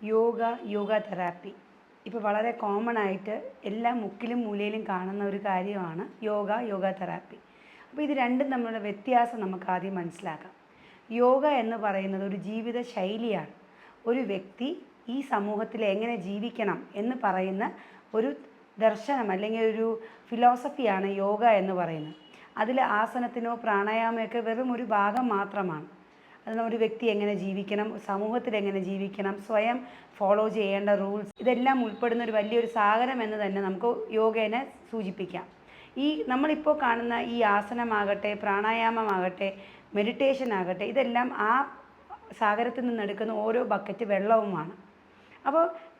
Yoga therapy ഇപ്പോൾ വളരെ common ആയിട്ട് എല്ലാ മുക്കിലും മൂലയിലും കാണുന്ന ഒരു കാര്യമാണ് യോഗ തെറാപ്പി. അപ്പോൾ ഇത് രണ്ടും തമ്മിലുള്ള വ്യത്യാസം നമുക്ക് ആദ്യം മനസ്സിലാക്കാം. യോഗ എന്ന് പറയുന്നത് ഒരു ജീവിത ശൈലിയാണ്. ഒരു വ്യക്തി ഈ സമൂഹത്തിൽ എങ്ങനെ ജീവിക്കണം എന്ന് പറയുന്ന ഒരു ദർശനം അല്ലെങ്കിൽ ഒരു ഫിലോസഫിയാണ് യോഗ എന്ന് പറയുന്നത്. അതിൽ ആസനത്തിനോ പ്രാണായാമമൊക്കെ വെറും ഒരു ഭാഗം മാത്രമാണ്. അത് ഒരു വ്യക്തി എങ്ങനെ ജീവിക്കണം, സമൂഹത്തിൽ എങ്ങനെ ജീവിക്കണം, സ്വയം ഫോളോ ചെയ്യേണ്ട റൂൾസ്, ഇതെല്ലാം ഉൾപ്പെടുന്ന ഒരു വലിയൊരു സാഗരം എന്ന് തന്നെ നമുക്ക് യോഗേനെ സൂചിപ്പിക്കാം. നമ്മളിപ്പോൾ കാണുന്ന ഈ ആസനമാകട്ടെ, പ്രാണായാമമാകട്ടെ, മെഡിറ്റേഷൻ ആകട്ടെ, ഇതെല്ലാം ആ സാഗരത്തിൽ നിന്നെടുക്കുന്ന ഓരോ ബക്കറ്റ് വെള്ളവുമാണ്.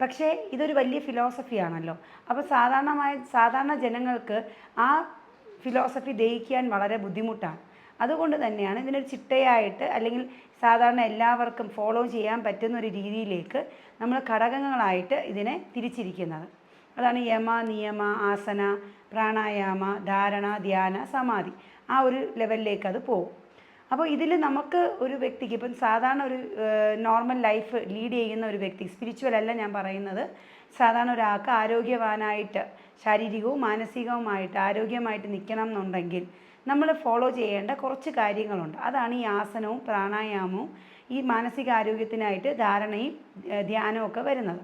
പക്ഷേ ഇതൊരു വലിയ ഫിലോസഫിയാണല്ലോ. അപ്പോൾ സാധാരണ ജനങ്ങൾക്ക് ആ ഫിലോസഫി ദഹിക്കാൻ വളരെ ബുദ്ധിമുട്ടാണ്. അതുകൊണ്ട് തന്നെയാണ് ഇതിനൊരു ചിട്ടയായിട്ട് അല്ലെങ്കിൽ സാധാരണ എല്ലാവർക്കും ഫോളോ ചെയ്യാൻ പറ്റുന്ന ഒരു രീതിയിലേക്ക് നമ്മൾ ഘടകങ്ങളായിട്ട് ഇതിനെ തിരിച്ചിരിക്കുന്നത്. അതാണ് യമ, നിയമ, ആസന, പ്രാണായാമ, ധാരണ, ധ്യാന, സമാധി. ആ ഒരു ലെവലിലേക്ക് അത് പോകും. അപ്പോൾ ഇതിൽ നമുക്ക് ഒരു വ്യക്തിക്ക് ഇപ്പം സാധാരണ ഒരു നോർമൽ ലൈഫ് ലീഡ് ചെയ്യുന്ന ഒരു വ്യക്തി, സ്പിരിച്വൽ അല്ല ഞാൻ പറയുന്നത്, സാധാരണ ഒരാൾക്ക് ആരോഗ്യവാനായിട്ട് ശാരീരികവും മാനസികവുമായിട്ട് ആരോഗ്യമായിട്ട് നിൽക്കണം എന്നുണ്ടെങ്കിൽ നമ്മൾ ഫോളോ ചെയ്യേണ്ട കുറച്ച് കാര്യങ്ങളുണ്ട്. അതാണ് ഈ ആസനവും പ്രാണായാമവും ഈ മാനസികാരോഗ്യത്തിനായിട്ട് ധാരണയും ധ്യാനവും ഒക്കെ വരുന്നത്.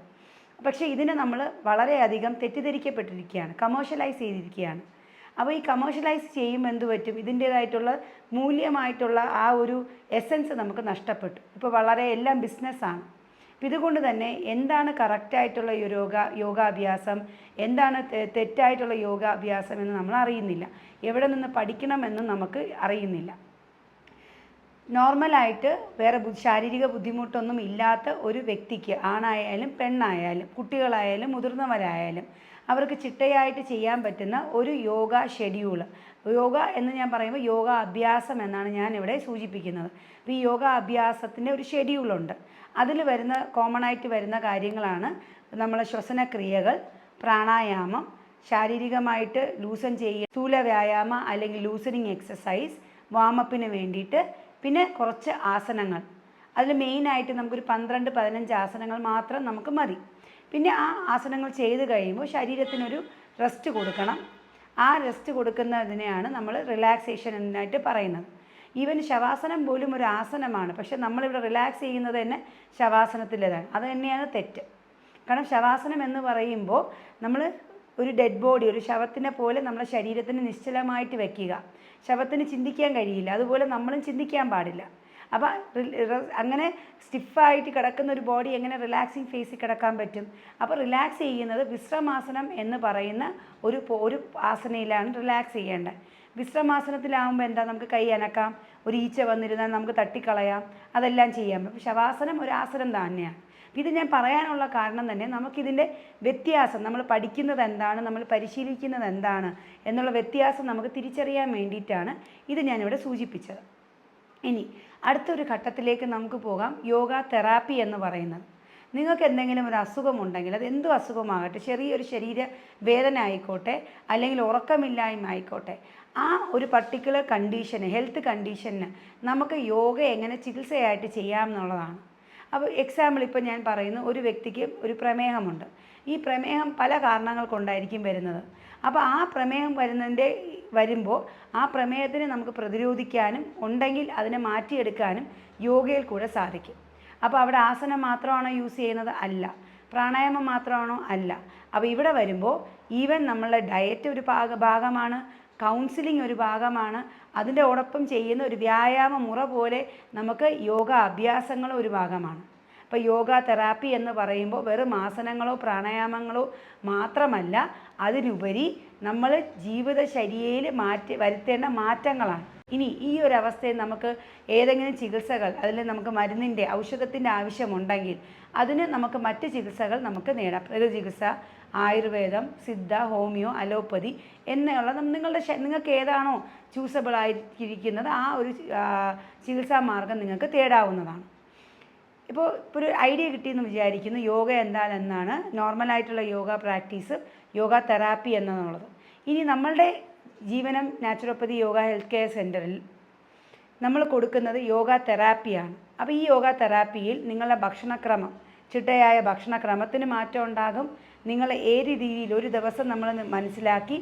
പക്ഷേ ഇതിനെ നമ്മൾ വളരെയധികം തെറ്റിദ്ധരിക്കപ്പെട്ടിരിക്കുകയാണ്, കമേഴ്ഷ്യലൈസ് ചെയ്തിരിക്കുകയാണ്. അപ്പോൾ ഈ കമേഴ്ഷ്യലൈസ് ചെയ്യുമ്പോൾ എന്ത് പറ്റും? ഇതിൻ്റേതായിട്ടുള്ള മൂല്യമായിട്ടുള്ള ആ ഒരു എസൻസ് നമുക്ക് നഷ്ടപ്പെട്ടു. ഇപ്പോൾ വളരെ എല്ലാം ബിസിനസ്സാണ്. അപ്പം ഇതുകൊണ്ട് തന്നെ എന്താണ് കറക്റ്റായിട്ടുള്ള യോഗാഭ്യാസം, എന്താണ് തെറ്റായിട്ടുള്ള യോഗാഭ്യാസം എന്ന് നമ്മൾ അറിയുന്നില്ല. എവിടെ നിന്ന് പഠിക്കണമെന്നും നമുക്ക് അറിയുന്നില്ല. നോർമലായിട്ട് വേറെ ശാരീരിക ബുദ്ധിമുട്ടൊന്നും ഇല്ലാത്ത ഒരു വ്യക്തിക്ക്, ആണായാലും പെണ്ണായാലും കുട്ടികളായാലും മുതിർന്നവരായാലും, അവർക്ക് ചിട്ടയായിട്ട് ചെയ്യാൻ പറ്റുന്ന ഒരു യോഗ ഷെഡ്യൂള്, യോഗ എന്ന് ഞാൻ പറയുമ്പോൾ യോഗ അഭ്യാസം എന്നാണ് ഞാനിവിടെ സൂചിപ്പിക്കുന്നത്. അപ്പോൾ ഈ യോഗ അഭ്യാസത്തിൻ്റെ ഒരു ഷെഡ്യൂളുണ്ട്. അതിൽ കോമൺ ആയിട്ട് വരുന്ന കാര്യങ്ങളാണ് നമ്മളെ ശ്വസനക്രിയകൾ, പ്രാണായാമം, ശാരീരികമായിട്ട് ലൂസൻ ചെയ്യുക, സ്ഥൂല വ്യായാമ അല്ലെങ്കിൽ ലൂസനിങ് എക്സസൈസ്, വാമപ്പിന് വേണ്ടിയിട്ട്, പിന്നെ കുറച്ച് ആസനങ്ങൾ. അതിൽ മെയിനായിട്ട് നമുക്കൊരു 12-15 ആസനങ്ങൾ മാത്രം നമുക്ക് മതി. പിന്നെ ആ ആസനങ്ങൾ ചെയ്ത് കഴിയുമ്പോൾ ശരീരത്തിനൊരു റെസ്റ്റ് കൊടുക്കണം. ആ റെസ്റ്റ് കൊടുക്കുന്നതിനെയാണ് നമ്മൾ റിലാക്സേഷൻ എന്നായിട്ട് പറയുന്നത്. ഈവൻ ശവാസനം പോലും ഒരു ആസനമാണ്. പക്ഷെ നമ്മളിവിടെ റിലാക്സ് ചെയ്യുന്നത് തന്നെ ശവാസനത്തിലേതാണ്. അത് തന്നെയാണ് തെറ്റ്. കാരണം ശവാസനം എന്ന് പറയുമ്പോൾ നമ്മൾ ഒരു ഡെഡ് ബോഡി, ഒരു ശവത്തിനെ പോലെ നമ്മളെ ശരീരത്തിന് നിശ്ചലമായിട്ട് വയ്ക്കുക. ശവത്തിന് ചിന്തിക്കാൻ കഴിയില്ല, അതുപോലെ നമ്മളും ചിന്തിക്കാൻ പാടില്ല. അപ്പോൾ അങ്ങനെ സ്റ്റിഫായിട്ട് കിടക്കുന്ന ഒരു ബോഡി എങ്ങനെ റിലാക്സിങ് ഫേസിൽ കിടക്കാൻ പറ്റും? അപ്പോൾ റിലാക്സ് ചെയ്യുന്നത് വിശ്രമാസനം എന്ന് പറയുന്ന ഒരു ആസനയിലാണ് റിലാക്സ് ചെയ്യേണ്ടത്. വിശ്രമാസനത്തിലാവുമ്പോൾ എന്താ, നമുക്ക് കൈ അനക്കാം, ഒരു ഈച്ച വന്നിരുന്നാൽ നമുക്ക് തട്ടിക്കളയാം, അതെല്ലാം ചെയ്യാം. അപ്പോൾ ശവാസനം ഒരു ആസനം തന്നെയാണ്. ഇത് ഞാൻ പറയാനുള്ള കാരണം തന്നെ നമുക്കിതിൻ്റെ വ്യത്യാസം, നമ്മൾ പഠിക്കുന്നത് എന്താണ്, നമ്മൾ പരിശീലിക്കുന്നത് എന്താണ് എന്നുള്ള വ്യത്യാസം നമുക്ക് തിരിച്ചറിയാൻ വേണ്ടിയിട്ടാണ് ഇത് ഞാനിവിടെ സൂചിപ്പിച്ചത്. ഇനി അടുത്തൊരു ഘട്ടത്തിലേക്ക് നമുക്ക് പോകാം. യോഗ തെറാപ്പി എന്ന് പറയുന്നത്, നിങ്ങൾക്ക് എന്തെങ്കിലും ഒരു അസുഖമുണ്ടെങ്കിൽ, അത് എന്തു അസുഖമാകട്ടെ, ചെറിയൊരു ശരീര വേദന ആയിക്കോട്ടെ അല്ലെങ്കിൽ ഉറക്കമില്ലായ്മ ആയിക്കോട്ടെ, ആ ഒരു പർട്ടിക്കുലർ കണ്ടീഷന്, ഹെൽത്ത് കണ്ടീഷന് നമുക്ക് യോഗ എങ്ങനെ ചികിത്സയായിട്ട് ചെയ്യാം എന്നുള്ളതാണ്. അപ്പോൾ എക്സാമ്പിൾ ഇപ്പോൾ ഞാൻ പറയുന്നു, ഒരു വ്യക്തിക്ക് ഒരു പ്രമേഹമുണ്ട്. ഈ പ്രമേഹം പല കാരണങ്ങൾ കൊണ്ടായിരിക്കും വരുന്നത്. അപ്പോൾ ആ പ്രമേഹം വരുമ്പോൾ ആ പ്രമേഹത്തിനെ നമുക്ക് പ്രതിരോധിക്കാനും ഉണ്ടെങ്കിൽ അതിനെ മാറ്റിയെടുക്കാനും യോഗയിൽ കൂടെ സാധിക്കും. അപ്പോൾ അവിടെ ആസനം മാത്രമാണോ യൂസ് ചെയ്യുന്നത്? അല്ല. പ്രാണായാമം മാത്രമാണോ? അല്ല. അപ്പോൾ ഇവിടെ വരുമ്പോൾ ഈവൻ നമ്മളുടെ ഡയറ്റ് ഒരു ഭാഗമാണ്, കൗൺസിലിംഗ് ഒരു ഭാഗമാണ്, അതിൻ്റെ ഒപ്പം ചെയ്യുന്ന ഒരു വ്യായാമ മുറ പോലെ നമുക്ക് യോഗ അഭ്യാസങ്ങളും ഒരു ഭാഗമാണ്. അപ്പോൾ യോഗ തെറാപ്പി എന്ന് പറയുമ്പോൾ വെറും ആസനങ്ങളോ പ്രാണായാമങ്ങളോ മാത്രമല്ല, അതിനുപരി നമ്മൾ ജീവിതശൈലിയിൽ വരുത്തേണ്ട മാറ്റങ്ങളാണ്. ഇനി ഈ ഒരു അവസ്ഥയിൽ നമുക്ക് ഏതെങ്കിലും ചികിത്സകൾ, അതിൽ നമുക്ക് മരുന്നിൻ്റെ ഔഷധത്തിൻ്റെ ആവശ്യമുണ്ടെങ്കിൽ അതിന് നമുക്ക് മറ്റ് ചികിത്സകൾ നമുക്ക് നേടാം. പ്രകൃതി ചികിത്സ, ആയുർവേദം, സിദ്ധ, ഹോമിയോ, അലോപ്പതി എന്നുള്ള നിങ്ങൾക്ക് ഏതാണോ ചൂസബിൾ ആയിരിക്കുന്നത് ആ ഒരു ചികിത്സാ മാർഗം നിങ്ങൾക്ക് തേടാവുന്നതാണ്. ഇപ്പോൾ ഒരു ഐഡിയ കിട്ടിയെന്ന് വിചാരിക്കുന്നു യോഗ എന്താണെന്നാണ്, നോർമലായിട്ടുള്ള യോഗ പ്രാക്ടീസ്, യോഗ തെറാപ്പി എന്നുള്ളത്. ഇനി നമ്മളുടെ ജീവനം നാച്ചുറോപ്പതി യോഗ ഹെൽത്ത് കെയർ സെൻറ്ററിൽ നമ്മൾ കൊടുക്കുന്നത് യോഗ തെറാപ്പിയാണ്. അപ്പോൾ ഈ യോഗ തെറാപ്പിയിൽ നിങ്ങളുടെ ഭക്ഷണക്രമം ചിട്ടയായ ഭക്ഷണക്രമത്തിന് മാറ്റം ഉണ്ടാകും. നിങ്ങൾ ഏത് രീതിയിൽ ഒരു ദിവസം നമ്മൾ മനസ്സിലാക്കി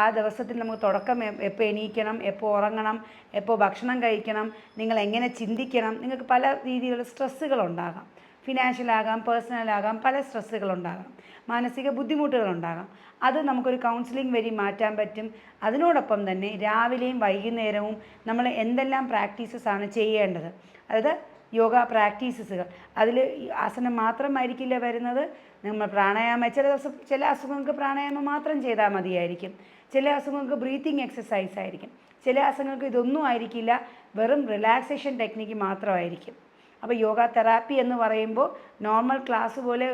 ആ ദിവസത്തിൽ നമുക്ക് തുടക്കം എപ്പോൾ എണീക്കണം, എപ്പോൾ ഉറങ്ങണം, എപ്പോൾ ഭക്ഷണം കഴിക്കണം, നിങ്ങൾ എങ്ങനെ ചിന്തിക്കണം. നിങ്ങൾക്ക് പല രീതിയിലുള്ള സ്ട്രെസ്സുകളുണ്ടാകാം. ഫിനാൻഷ്യലാകാം, പേഴ്സണലാകാം, പല സ്ട്രെസ്സുകളുണ്ടാകാം, മാനസിക ബുദ്ധിമുട്ടുകളുണ്ടാകാം. അത് നമുക്കൊരു കൗൺസിലിംഗ് വഴി മാറ്റാൻ പറ്റും. അതിനോടൊപ്പം തന്നെ രാവിലെയും വൈകുന്നേരവും നമ്മൾ എന്തെല്ലാം പ്രാക്ടീസസാണ് ചെയ്യേണ്ടത്, അതായത് യോഗ പ്രാക്ടീസസുകൾ. അതിൽ ആസനം മാത്രമായിരിക്കില്ല വരുന്നത്. നമ്മൾ പ്രാണായാമം ചില അസുഖങ്ങൾക്ക് പ്രാണായാമം മാത്രം ചെയ്താൽ മതിയായിരിക്കും. ചില അസുഖങ്ങൾക്ക് ബ്രീത്തിങ് എക്സസൈസ് ആയിരിക്കും. ചില അസുഖങ്ങൾക്ക് ഇതൊന്നും ആയിരിക്കില്ല, വെറും റിലാക്സേഷൻ ടെക്നിക്ക് മാത്രമായിരിക്കും. അപ്പോൾ യോഗ തെറാപ്പി എന്ന് പറയുമ്പോൾ നോർമൽ ക്ലാസ് പോലെ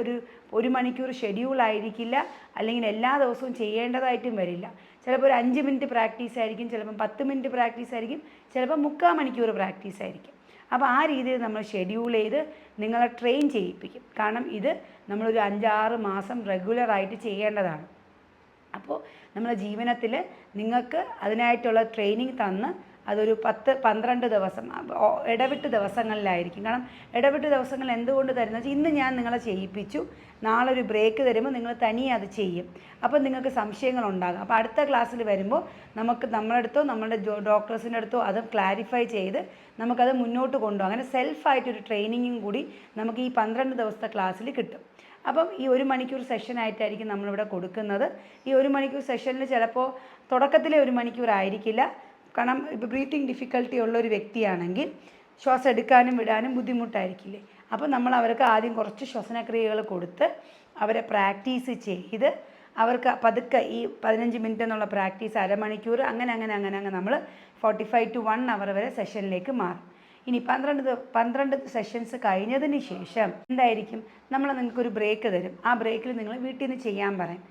ഒരു മണിക്കൂർ ഷെഡ്യൂൾ ആയിരിക്കില്ല, അല്ലെങ്കിൽ എല്ലാ ദിവസവും ചെയ്യേണ്ടതായിട്ടും വരില്ല. ചിലപ്പോൾ ഒരു 5 മിനിറ്റ് പ്രാക്ടീസ് ആയിരിക്കും, ചിലപ്പം 10 മിനിറ്റ് പ്രാക്ടീസ് ആയിരിക്കും, ചിലപ്പോൾ 3/4 മണിക്കൂർ പ്രാക്ടീസ് ആയിരിക്കും. അപ്പോൾ ആ രീതിയിൽ നമ്മൾ ഷെഡ്യൂൾ ചെയ്ത് നിങ്ങളെ ട്രെയിൻ ചെയ്യിപ്പിക്കും. കാരണം ഇത് നമ്മളൊരു 5-6 മാസം റെഗുലറായിട്ട് ചെയ്യേണ്ടതാണ്. അപ്പോൾ നമ്മുടെ ജീവിതത്തിൽ നിങ്ങൾക്ക് അതിനായിട്ടുള്ള ട്രെയിനിങ് തന്ന് അതൊരു 10-12 ദിവസം ഇടവിട്ട് ദിവസങ്ങളിലായിരിക്കും. കാരണം ഇടവിട്ട് ദിവസങ്ങൾ എന്തുകൊണ്ട് തരുന്നത് വെച്ചാൽ ഇന്ന് ഞാൻ നിങ്ങളെ ചെയ്യിപ്പിച്ചു, നാളെ ഒരു ബ്രേക്ക് തരുമ്പോൾ നിങ്ങൾ തനിയെ അത് ചെയ്യും. അപ്പോൾ നിങ്ങൾക്ക് സംശയങ്ങളുണ്ടാകും. അപ്പോൾ അടുത്ത ക്ലാസ്സിൽ വരുമ്പോൾ നമുക്ക് നമ്മുടെ അടുത്തോ നമ്മുടെ ഡോക്ടേഴ്സിൻ്റെ അടുത്തോ അത് ക്ലാരിഫൈ ചെയ്ത് നമുക്കത് മുന്നോട്ട് കൊണ്ടുപോകാം. അങ്ങനെ സെൽഫായിട്ടൊരു ട്രെയിനിങ്ങും കൂടി നമുക്ക് ഈ 12 ദിവസത്തെ ക്ലാസ്സിൽ കിട്ടും. അപ്പം ഈ 1 മണിക്കൂർ സെഷനായിട്ടായിരിക്കും നമ്മളിവിടെ കൊടുക്കുന്നത്. ഈ 1 മണിക്കൂർ സെഷനിൽ ചിലപ്പോൾ തുടക്കത്തിലെ 1 മണിക്കൂർ ആയിരിക്കില്ല. കാരണം ഇപ്പോൾ ബ്രീത്തിങ് ഡിഫിക്കൽട്ടി ഉള്ളൊരു വ്യക്തിയാണെങ്കിൽ ശ്വാസം എടുക്കാനും വിടാനും ബുദ്ധിമുട്ടായിരിക്കില്ലേ. അപ്പോൾ നമ്മൾ അവർക്ക് ആദ്യം കുറച്ച് ശ്വസനക്രിയകൾ കൊടുത്ത് അവരെ പ്രാക്ടീസ് ചെയ്ത് അവർക്ക് പതുക്കെ ഈ 15 മിനിറ്റ് എന്നുള്ള പ്രാക്ടീസ് അരമണിക്കൂർ അങ്ങനെ നമ്മൾ 45 to 1 അവർ വരെ സെഷനിലേക്ക് മാറും. ഇനി 12 സെഷൻസ് കഴിഞ്ഞതിന് ശേഷം എന്തായിരിക്കും, നമ്മൾ നിങ്ങൾക്കൊരു ബ്രേക്ക് തരും. ആ ബ്രേക്കിൽ നിങ്ങൾ വീട്ടിൽ നിന്ന് ചെയ്യാൻ പറയും.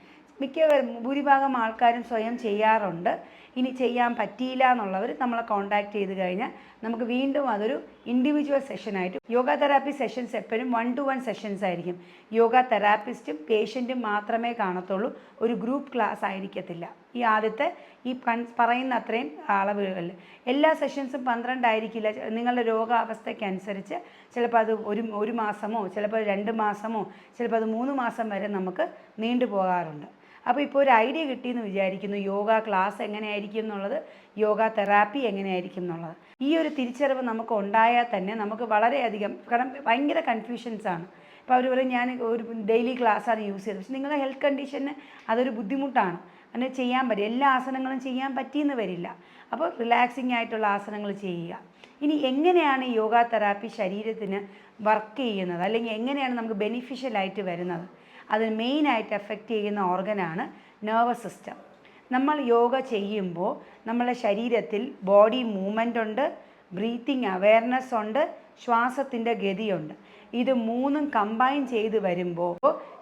ഭൂരിഭാഗം ആൾക്കാരും സ്വയം ചെയ്യാറുണ്ട്. ഇനി ചെയ്യാൻ പറ്റിയില്ല എന്നുള്ളവർ നമ്മളെ കോൺടാക്റ്റ് ചെയ്ത് കഴിഞ്ഞാൽ നമുക്ക് വീണ്ടും അതൊരു ഇൻഡിവിജ്വൽ സെഷനായിട്ട്. യോഗ തെറാപ്പി സെഷൻസ് എപ്പോഴും 1-to-1 സെഷൻസ് ആയിരിക്കും. യോഗ തെറാപ്പിസ്റ്റും പേഷ്യൻറ്റും മാത്രമേ കാണത്തുള്ളൂ, ഒരു ഗ്രൂപ്പ് ക്ലാസ് ആയിരിക്കത്തില്ല. ഈ ആദ്യത്തെ ഈ പറയുന്ന അത്രയും അളവുകളിൽ എല്ലാ സെഷൻസും 12 ആയിരിക്കില്ല. നിങ്ങളുടെ രോഗാവസ്ഥയ്ക്കനുസരിച്ച് ചിലപ്പോൾ അത് ഒരു മാസമോ ചിലപ്പോൾ 2 മാസമോ ചിലപ്പോൾ അത് 3 മാസം വരെ നമുക്ക് നീണ്ടു പോകാറുണ്ട്. അപ്പോൾ ഇപ്പോൾ ഒരു ഐഡിയ കിട്ടിയെന്ന് വിചാരിക്കുന്നു, യോഗ ക്ലാസ് എങ്ങനെയായിരിക്കും എന്നുള്ളത്, യോഗ തെറാപ്പി എങ്ങനെയായിരിക്കും എന്നുള്ളത്. ഈ ഒരു തിരിച്ചറിവ് നമുക്ക് ഉണ്ടായാൽ തന്നെ നമുക്ക് വളരെയധികം, കാരണം ഭയങ്കര കൺഫ്യൂഷൻസാണ്. ഇപ്പോൾ അവർ പറയും ഞാൻ ഒരു ഡെയിലി ക്ലാസ്സാണ് യൂസ് ചെയ്തത്, പക്ഷെ നിങ്ങളുടെ ഹെൽത്ത് കണ്ടീഷന് അതൊരു ബുദ്ധിമുട്ടാണ്, അങ്ങനെ ചെയ്യാൻ പറ്റും. എല്ലാ ആസനങ്ങളും ചെയ്യാൻ പറ്റിയെന്ന് വരില്ല. അപ്പോൾ റിലാക്സിങ് ആയിട്ടുള്ള ആസനങ്ങൾ ചെയ്യുക. ഇനി എങ്ങനെയാണ് യോഗ തെറാപ്പി ശരീരത്തിന് വർക്ക് ചെയ്യുന്നത്, അല്ലെങ്കിൽ എങ്ങനെയാണ് നമുക്ക് ബെനിഫിഷ്യലായിട്ട് വരുന്നത്? അതിന് മെയിനായിട്ട് എഫക്റ്റ് ചെയ്യുന്ന ഓർഗനാണ് നെർവസ് സിസ്റ്റം. നമ്മൾ യോഗ ചെയ്യുമ്പോൾ നമ്മളെ ശരീരത്തിൽ ബോഡി മൂവ്മെൻ്റ് ഉണ്ട്, ബ്രീത്തിങ് അവെയർനെസ് ഉണ്ട്, ശ്വാസത്തിൻ്റെ ഗതിയുണ്ട്. ഇത് മൂന്നും കമ്പൈൻ ചെയ്ത് വരുമ്പോൾ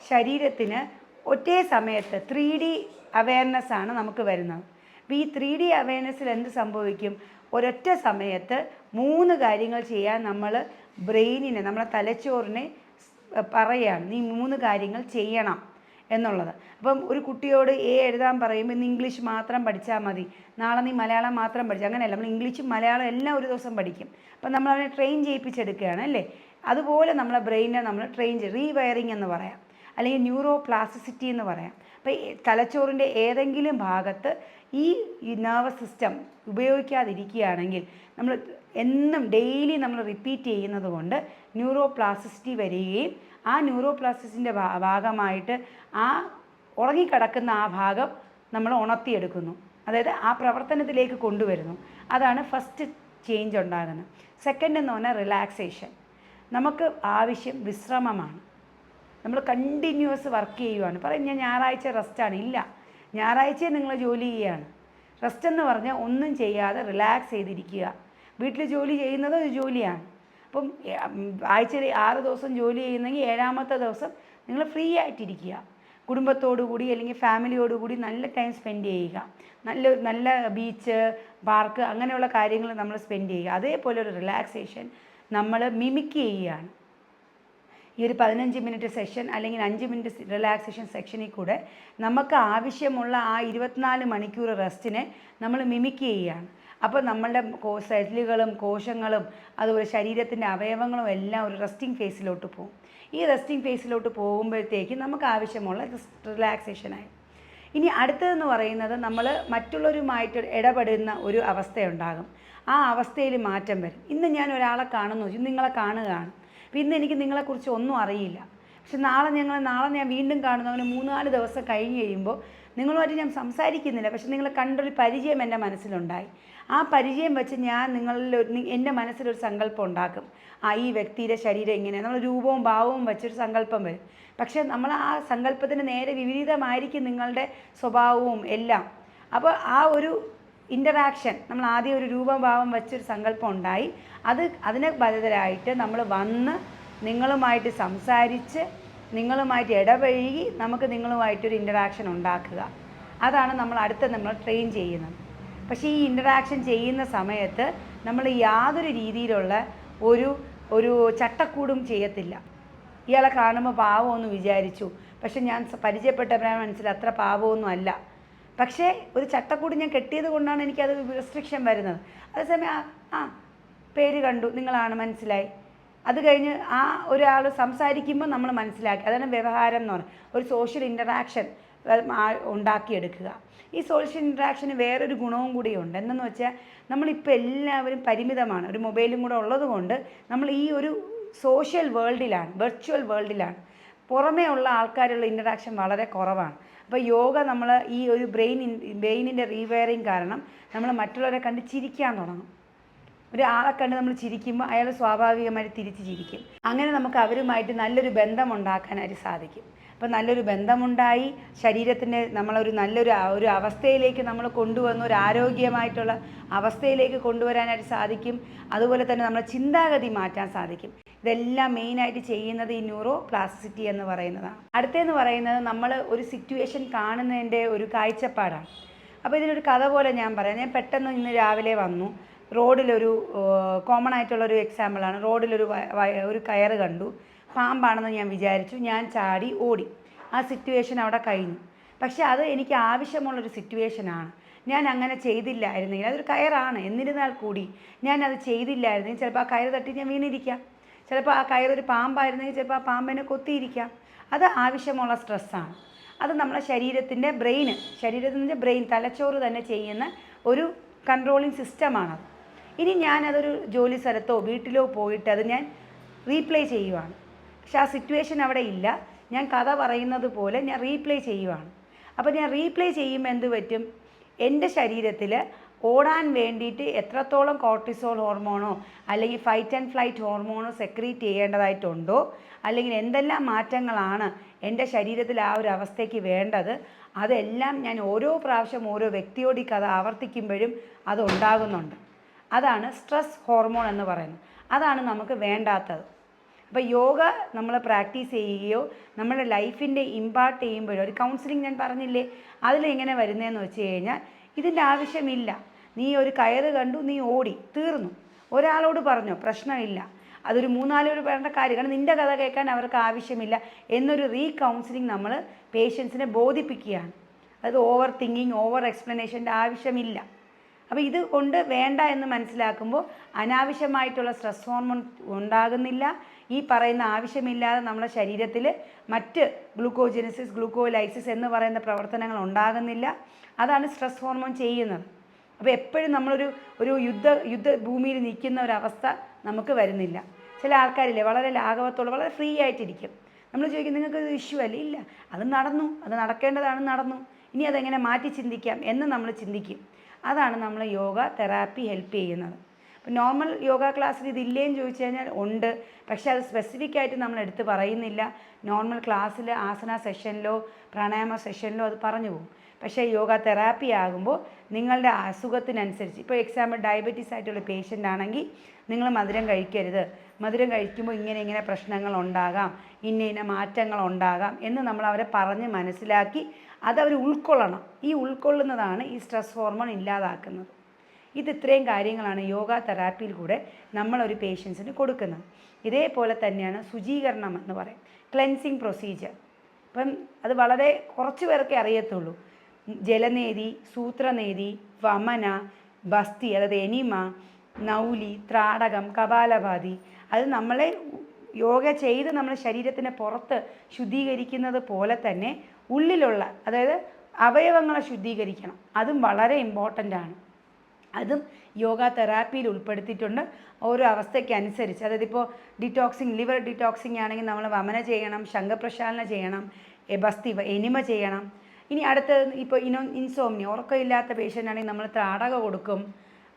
ശരീരത്തിന് ഒറ്റേ സമയത്ത് 3D അവെയർനെസ് ആണ് നമുക്ക് വരുന്നത്. അപ്പോൾ ഈ 3D അവെയർനെസ്സിൽ എന്ത് സംഭവിക്കും? ഒരൊറ്റ സമയത്ത് 3 കാര്യങ്ങൾ ചെയ്യാൻ നമ്മൾ ബ്രെയിനിനെ, നമ്മളെ തലച്ചോറിനെ പറയുകയാണ്, നീ 3 കാര്യങ്ങൾ ചെയ്യണം എന്നുള്ളത്. അപ്പം ഒരു കുട്ടിയോട് എഴുതാൻ പറയുമ്പോൾ ഇന്ന് ഇംഗ്ലീഷ് മാത്രം പഠിച്ചാൽ മതി, നാളെ നീ മലയാളം മാത്രം പഠിച്ചാൽ, അങ്ങനെയല്ല. നമ്മൾ ഇംഗ്ലീഷും മലയാളം എല്ലാം ഒരു ദിവസം പഠിക്കും. അപ്പം നമ്മളവനെ ട്രെയിൻ ചെയ്യിപ്പിച്ചെടുക്കുകയാണ് അല്ലേ. അതുപോലെ നമ്മളെ ബ്രെയിനെ നമ്മൾ റീവയറിങ് എന്ന് പറയാം, അല്ലെങ്കിൽ ന്യൂറോ പ്ലാസ്റ്റിസിറ്റി എന്ന് പറയാം. അപ്പോൾ തലച്ചോറിൻ്റെ ഏതെങ്കിലും ഭാഗത്ത് ഈ നെർവസ് സിസ്റ്റം ഉപയോഗിക്കാതിരിക്കുകയാണെങ്കിൽ, നമ്മൾ എന്നും ഡെയിലി നമ്മൾ റിപ്പീറ്റ് ചെയ്യുന്നത് കൊണ്ട് ന്യൂറോ പ്ലാസ്റ്റിസിറ്റി വരികയും ആ ന്യൂറോ പ്ലാസ്റ്റിസിറ്റിൻ്റെ ഭാഗമായിട്ട് ആ ഉറങ്ങിക്കിടക്കുന്ന ആ ഭാഗം നമ്മൾ ഉണർത്തിയെടുക്കുന്നു, അതായത് ആ പ്രവർത്തനത്തിലേക്ക് കൊണ്ടുവരുന്നു. അതാണ് ഫസ്റ്റ് ചേഞ്ച് ഉണ്ടാകുന്നത്. സെക്കൻഡ് എന്ന് പറഞ്ഞാൽ റിലാക്സേഷൻ. നമുക്ക് ആവശ്യം വിശ്രമമാണ്. നമ്മൾ കണ്ടിന്യൂസ് വർക്ക് ചെയ്യുവാണ്. പറയും ഞാൻ ഞായറാഴ്ച റെസ്റ്റാണ്. ഇല്ല, ഞായറാഴ്ച നിങ്ങൾ ജോലി ചെയ്യുകയാണ്. റെസ്റ്റ് എന്ന് പറഞ്ഞാൽ ഒന്നും ചെയ്യാതെ റിലാക്സ് ചെയ്തിരിക്കുക. വീട്ടിൽ ജോലി ചെയ്യുന്നത് ഒരു ജോലിയാണ്. അപ്പം ആഴ്ചയിൽ 6 ദിവസം ജോലി ചെയ്യുന്നെങ്കിൽ 7ാമത്തെ ദിവസം നിങ്ങൾ ഫ്രീ ആയിട്ടിരിക്കുക. കുടുംബത്തോടു കൂടി അല്ലെങ്കിൽ ഫാമിലിയോടുകൂടി നല്ല ടൈം സ്പെൻഡ് ചെയ്യുക. നല്ല ബീച്ച്, പാർക്ക്, അങ്ങനെയുള്ള കാര്യങ്ങൾ നമ്മൾ സ്പെൻഡ് ചെയ്യുക. അതേപോലെ ഒരു റിലാക്സേഷൻ നമ്മൾ മിമിക്ക് ചെയ്യുകയാണ്. ഈ ഒരു 15 മിനിറ്റ് സെഷൻ അല്ലെങ്കിൽ 5 മിനിറ്റ് റിലാക്സേഷൻ സെക്ഷനിൽ കൂടെ നമുക്ക് ആവശ്യമുള്ള ആ 24 മണിക്കൂർ റെസ്റ്റിനെ നമ്മൾ മിമിക്ക് ചെയ്യുകയാണ്. അപ്പോൾ നമ്മളുടെ സെല്ലുകളും കോശങ്ങളും അതുപോലെ ശരീരത്തിൻ്റെ അവയവങ്ങളും എല്ലാം ഒരു റെസ്റ്റിംഗ് ഫേസിലോട്ട് പോകും. ഈ റെസ്റ്റിംഗ് ഫേസിലോട്ട് പോകുമ്പോഴത്തേക്ക് നമുക്ക് ആവശ്യമുള്ള റിലാക്സേഷനായി. ഇനി അടുത്തതെന്ന് പറയുന്നത് നമ്മൾ മറ്റുള്ളവരുമായിട്ട് ഇടപെടുന്ന ഒരു അവസ്ഥയുണ്ടാകും. ആ അവസ്ഥയിൽ മാറ്റം വരും. ഇന്ന് ഞാൻ ഒരാളെ കാണുന്നു, നിങ്ങളെ കാണുകയാണ്. അപ്പോൾ ഇന്ന് എനിക്ക് നിങ്ങളെക്കുറിച്ച് ഒന്നും അറിയില്ല. പക്ഷെ നാളെ ഞാൻ വീണ്ടും കാണുന്നു. അങ്ങനെ 3-4 ദിവസം കഴിഞ്ഞ് കഴിയുമ്പോൾ നിങ്ങളുമായിട്ട് ഞാൻ സംസാരിക്കുന്നില്ല, പക്ഷെ നിങ്ങളെ കണ്ടൊരു പരിചയം എൻ്റെ മനസ്സിലുണ്ടായി. ആ പരിചയം വെച്ച് ഞാൻ എൻ്റെ മനസ്സിലൊരു സങ്കല്പം ഉണ്ടാക്കും. ഈ വ്യക്തിയുടെ ശരീരം ഇങ്ങനെ, നമ്മൾ രൂപവും ഭാവവും വെച്ചൊരു സങ്കല്പം വരും. പക്ഷേ നമ്മൾ ആ സങ്കല്പത്തിന് നേരെ വിപരീതമായിരിക്കും നിങ്ങളുടെ സ്വഭാവവും എല്ലാം. അപ്പോൾ ആ ഒരു ഇൻ്ററാക്ഷൻ, നമ്മൾ ആദ്യം ഒരു രൂപഭാവം വെച്ചൊരു സങ്കല്പം ഉണ്ടായി, അതിന് ബദലായിട്ട് നമ്മൾ വന്ന് നിങ്ങളുമായിട്ട് സംസാരിച്ച് നിങ്ങളുമായിട്ട് ഇടപഴകി നമുക്ക് നിങ്ങളുമായിട്ടൊരു ഇൻ്ററാക്ഷൻ ഉണ്ടാക്കുക. അതാണ് നമ്മൾ ട്രെയിൻ ചെയ്യുന്നത്. പക്ഷേ ഈ ഇൻ്ററാക്ഷൻ ചെയ്യുന്ന സമയത്ത് നമ്മൾ യാതൊരു രീതിയിലുള്ള ഒരു ചട്ടക്കൂടും ചെയ്യത്തില്ല. ഇയാളെ കാണുമ്പോൾ പാവമൊന്ന് വിചാരിച്ചു, പക്ഷെ ഞാൻ പരിചയപ്പെട്ടവരാണ് മനസ്സിൽ അത്ര പാവമൊന്നും അല്ല. പക്ഷേ ഒരു ചട്ടക്കൂട് ഞാൻ കെട്ടിയത് കൊണ്ടാണ് എനിക്കത് റെസ്ട്രിക്ഷൻ വരുന്നത്. അതേസമയം പേര് കണ്ടു, നിങ്ങളാണ്, മനസ്സിലായി. അത് കഴിഞ്ഞ് ആ ഒരാൾ സംസാരിക്കുമ്പോൾ നമ്മൾ മനസ്സിലാക്കി. അതാണ് വ്യവഹാരം എന്ന് പറയുന്നത്. ഒരു സോഷ്യൽ ഇൻ്ററാക്ഷൻ ഉണ്ടാക്കിയെടുക്കുക. ഈ സോഷ്യൽ ഇൻ്ററാക്ഷന് വേറൊരു ഗുണവും കൂടിയുണ്ട്. എന്തെന്ന് വെച്ചാൽ നമ്മളിപ്പോൾ എല്ലാവരും പരിമിതമാണ്. ഒരു മൊബൈലും കൂടെ ഉള്ളത് കൊണ്ട് നമ്മൾ ഈ ഒരു സോഷ്യൽ വേൾഡിലാണ്, വെർച്വൽ വേൾഡിലാണ്. പുറമേ ഉള്ള ആൾക്കാരുള്ള ഇൻ്ററാക്ഷൻ വളരെ കുറവാണ്. അപ്പോൾ യോഗ നമ്മൾ ഈ ഒരു ബ്രെയിനിൻ്റെ റീവയറിങ് കാരണം നമ്മൾ മറ്റുള്ളവരെ കണ്ട് ചിരിക്കാൻ തുടങ്ങും. ഒരാളെ കണ്ട് നമ്മൾ ചിരിക്കുമ്പോൾ അയാൾ സ്വാഭാവികമായിട്ട് തിരിച്ച് ചിരിക്കും. അങ്ങനെ നമുക്ക് അവരുമായിട്ട് നല്ലൊരു ബന്ധമുണ്ടാക്കാനായിട്ട് സാധിക്കും. അപ്പോൾ നല്ലൊരു ബന്ധമുണ്ടായി ശരീരത്തിൻ്റെ നല്ലൊരു അവസ്ഥയിലേക്ക് നമ്മൾ കൊണ്ടുവന്ന് ഒരു ആരോഗ്യമായിട്ടുള്ള അവസ്ഥയിലേക്ക് കൊണ്ടുവരാനായിട്ട് സാധിക്കും. അതുപോലെ തന്നെ നമ്മുടെ ചിന്താഗതി മാറ്റാൻ സാധിക്കും. ഇതെല്ലാം മെയിനായിട്ട് ചെയ്യുന്നത് ഈ ന്യൂറോ പ്ലാസ്റ്റിസിറ്റി എന്ന് പറയുന്നതാണ്. അടുത്തതെന്ന് പറയുന്നത് നമ്മൾ ഒരു സിറ്റുവേഷൻ കാണുന്നതിൻ്റെ ഒരു കാഴ്ചപ്പാടാണ്. അപ്പോൾ ഇതിനൊരു കഥ പോലെ ഞാൻ പറയാം. ഞാൻ പെട്ടെന്ന് ഇന്ന് രാവിലെ വന്നു. റോഡിലൊരു കോമൺ ആയിട്ടുള്ളൊരു എക്സാമ്പിളാണ്. റോഡിലൊരു കയറ് കണ്ടു. പാമ്പാണെന്ന് ഞാൻ വിചാരിച്ചു. ഞാൻ ചാടി ഓടി. ആ സിറ്റുവേഷൻ അവിടെ കഴിഞ്ഞു. പക്ഷെ അത് എനിക്ക് ആവശ്യമുള്ളൊരു സിറ്റുവേഷനാണ്. ഞാൻ അങ്ങനെ ചെയ്തില്ലായിരുന്നെങ്കിൽ, അതൊരു കയറാണ്, എന്നിരുന്നാൽ കൂടി ഞാനത് ചെയ്തില്ലായിരുന്നെങ്കിൽ ചിലപ്പോൾ ആ കയറ് തട്ടി ഞാൻ വീണിരിക്കാം. ചിലപ്പോൾ ആ കയറൊരു പാമ്പായിരുന്നെങ്കിൽ ചിലപ്പോൾ ആ പാമ്പിനെ കൊത്തിയിരിക്കാം. അത് ആവശ്യമുള്ള സ്ട്രെസ്സാണ്. അത് നമ്മളെ ശരീരത്തിൻ്റെ ബ്രെയിൻ തലച്ചോറ് തന്നെ ചെയ്യുന്ന ഒരു കൺട്രോളിങ് സിസ്റ്റമാണത്. ഇനി ഞാനതൊരു ജോലി സ്ഥലത്തോ വീട്ടിലോ പോയിട്ട് അത് ഞാൻ റീപ്ലേ ചെയ്യുവാണ്. പക്ഷെ ആ സിറ്റുവേഷൻ അവിടെ ഇല്ല. ഞാൻ കഥ പറയുന്നത് പോലെ ഞാൻ റീപ്ലേ ചെയ്യുവാണ്. അപ്പോൾ ഞാൻ റീപ്ലേ ചെയ്യുമ്പോൾ എന്ത് പറ്റും? എൻ്റെ ശരീരത്തിൽ ഓടാൻ വേണ്ടിയിട്ട് എത്രത്തോളം കോർട്ടിസോൾ ഹോർമോണോ അല്ലെങ്കിൽ ഫൈറ്റ് ആൻഡ് ഫ്ലൈറ്റ് ഹോർമോണോ സെക്രീറ്റ് ചെയ്യേണ്ടതായിട്ടുണ്ടോ, അല്ലെങ്കിൽ എന്തെല്ലാം മാറ്റങ്ങളാണ് എൻ്റെ ശരീരത്തിൽ ആ ഒരു അവസ്ഥയ്ക്ക് വേണ്ടത്, അതെല്ലാം ഞാൻ ഓരോ പ്രാവശ്യം ഓരോ വ്യക്തിയോട് ഈ കഥ ആവർത്തിക്കുമ്പോഴും അതുണ്ടാകുന്നുണ്ട്. അതാണ് സ്ട്രെസ് ഹോർമോൺ എന്ന് പറയുന്നത്. അതാണ് നമുക്ക് വേണ്ടാത്തത്. അപ്പോൾ യോഗ നമ്മൾ പ്രാക്ടീസ് ചെയ്യുകയോ നമ്മുടെ ലൈഫിൻ്റെ ഇമ്പാർട്ട് ചെയ്യുമ്പോഴോ, ഒരു കൗൺസിലിംഗ് ഞാൻ പറഞ്ഞില്ലേ, അതിലെങ്ങനെ വരുന്നതെന്ന് വെച്ച് കഴിഞ്ഞാൽ ഇതിൻ്റെ ആവശ്യമില്ല. നീ ഒരു കയറ് കണ്ടു, നീ ഓടി, തീർന്നു. ഒരാളോട് പറഞ്ഞോ, പ്രശ്നമില്ല. അതൊരു 3-4 പേര് പറയേണ്ട കാര്യം, കാരണം നിൻ്റെ കഥ കേൾക്കാൻ അവർക്ക് ആവശ്യമില്ല എന്നൊരു കൗൺസിലിംഗ് നമ്മൾ പേഷ്യൻസിനെ ബോധിപ്പിക്കുകയാണ്. അത് ഓവർ തിങ്കിങ്, ഓവർ എക്സ്പ്ലനേഷൻ്റെ ആവശ്യമില്ല. അപ്പോൾ ഇത് കൊണ്ട് വേണ്ട എന്ന് മനസ്സിലാക്കുമ്പോൾ അനാവശ്യമായിട്ടുള്ള സ്ട്രെസ് ഹോർമോൺ ഉണ്ടാകുന്നില്ല. ഈ പറയുന്ന ആവശ്യമില്ലാതെ നമ്മുടെ ശരീരത്തിൽ മറ്റ് ഗ്ലൂക്കോജനസിസ്, ഗ്ലൂക്കോലൈസിസ് എന്ന് പറയുന്ന പ്രവർത്തനങ്ങൾ ഉണ്ടാകുന്നില്ല. അതാണ് സ്ട്രെസ് ഹോർമോൺ ചെയ്യുന്നത്. അപ്പോൾ എപ്പോഴും നമ്മളൊരു യുദ്ധഭൂമിയിൽ നിൽക്കുന്ന ഒരവസ്ഥ നമുക്ക് വരുന്നില്ല. ചില ആൾക്കാരില്ലേ വളരെ ലാഘവത്തോടെ വളരെ ഫ്രീ ആയിട്ടിരിക്കും. നമ്മൾ ചോദിക്കും, നിങ്ങൾക്ക് ഇഷ്യൂ അല്ലേ? ഇല്ല, അത് നടന്നു, അത് നടക്കേണ്ടതാണ്, നടന്നു, ഇനി അതെങ്ങനെ മാറ്റി ചിന്തിക്കാം എന്ന് നമ്മൾ ചിന്തിക്കും. അതാണ് നമ്മൾ യോഗ തെറാപ്പി ഹെൽപ്പ് ചെയ്യുന്നത്. അപ്പോൾ നോർമൽ യോഗ ക്ലാസ്സിൽ ഇതില്ലേന്ന് ചോദിച്ചു കഴിഞ്ഞാൽ ഉണ്ട്, പക്ഷേ അത് സ്പെസിഫിക് ആയിട്ട് നമ്മൾ എടുത്ത് പറയുന്നില്ല. നോർമൽ ക്ലാസ്സിൽ ആസന സെഷനിലോ പ്രാണായാമ സെഷനിലോ അത് പറഞ്ഞു പോകും. പക്ഷേ യോഗ തെറാപ്പി ആകുമ്പോൾ നിങ്ങളുടെ അസുഖത്തിനനുസരിച്ച്, ഇപ്പോൾ എക്സാമ്പിൾ ഡയബറ്റീസ് ആയിട്ടുള്ള പേഷ്യൻ്റ് ആണെങ്കിൽ നിങ്ങൾ മധുരം കഴിക്കരുത്, മധുരം കഴിക്കുമ്പോൾ ഇങ്ങനെ പ്രശ്നങ്ങൾ ഉണ്ടാകാം, ഇന്ന മാറ്റങ്ങൾ ഉണ്ടാകാം എന്ന് നമ്മൾ അവരെ പറഞ്ഞ് മനസ്സിലാക്കി അതവർ ഉൾക്കൊള്ളണം. ഈ ഉൾക്കൊള്ളുന്നതാണ് ഈ സ്ട്രെസ് ഹോർമോൺ ഇല്ലാതാക്കുന്നത്. ഇത്രയും കാര്യങ്ങളാണ് യോഗ തെറാപ്പിയിൽ കൂടെ നമ്മളൊരു പേഷ്യൻസിന് കൊടുക്കുന്നത്. ഇതേപോലെ തന്നെയാണ് ശുചീകരണം എന്ന് പറയും, ക്ലെൻസിങ് പ്രൊസീജിയർ. അപ്പം അത് വളരെ കുറച്ച് പേർക്കേ അറിയത്തുള്ളൂ. ജലനേതി, സൂത്രനേതി, വമന, ബസ്തി, അതായത് എനിമ, നൗലി, ത്രാടകം, കപാലഭാതി, അത് നമ്മളെ യോഗ ചെയ്ത് നമ്മൾ ശരീരത്തിൻ്റെ പുറത്ത് ശുദ്ധീകരിക്കുന്നത് പോലെ തന്നെ ഉള്ളിലുള്ള, അതായത് അവയവങ്ങളെ ശുദ്ധീകരിക്കണം. അതും വളരെ ഇമ്പോർട്ടൻ്റ് ആണ്. അതും യോഗ തെറാപ്പിയിൽ ഉൾപ്പെടുത്തിയിട്ടുണ്ട്. ഓരോ അവസ്ഥയ്ക്കനുസരിച്ച്, അതായത് ഇപ്പോൾ ഡിറ്റോക്സിങ്, ലിവർ ഡിറ്റോക്സിങ് ആണെങ്കിൽ നമ്മൾ വമന ചെയ്യണം, ശംഖപ്രക്ഷാളന ചെയ്യണം, ബസ്തി എനിമ ചെയ്യണം. ഇനി അടുത്തത് ഇപ്പോൾ ഇൻസോംനിയ, ഉറക്കമില്ലാത്ത പേഷ്യൻ്റ് ആണെങ്കിൽ നമ്മൾ ത്രാടക കൊടുക്കും,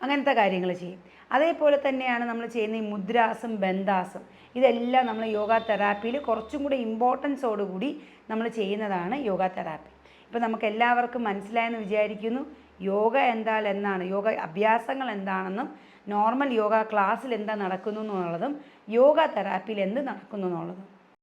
അങ്ങനത്തെ കാര്യങ്ങൾ ചെയ്യും. അതേപോലെ തന്നെയാണ് നമ്മൾ ചെയ്യുന്ന ഈ മുദ്രാസും ബന്ധാസും, ഇതെല്ലാം നമ്മൾ യോഗ തെറാപ്പിയിൽ കുറച്ചും കൂടി ഇമ്പോർട്ടൻസോടുകൂടി നമ്മൾ ചെയ്യുന്നതാണ് യോഗ തെറാപ്പി. ഇപ്പോൾ നമുക്ക് എല്ലാവർക്കും മനസ്സിലായെന്ന് വിചാരിക്കുന്നു. യോഗ എന്താൽ എന്നാണ്, യോഗ അഭ്യാസങ്ങൾ എന്താണെന്നും നോർമൽ യോഗ ക്ലാസ്സിൽ എന്താ നടക്കുന്നു എന്നുള്ളതും യോഗ തെറാപ്പിയിൽ എന്ത് നടക്കുന്നു എന്നുള്ളതും.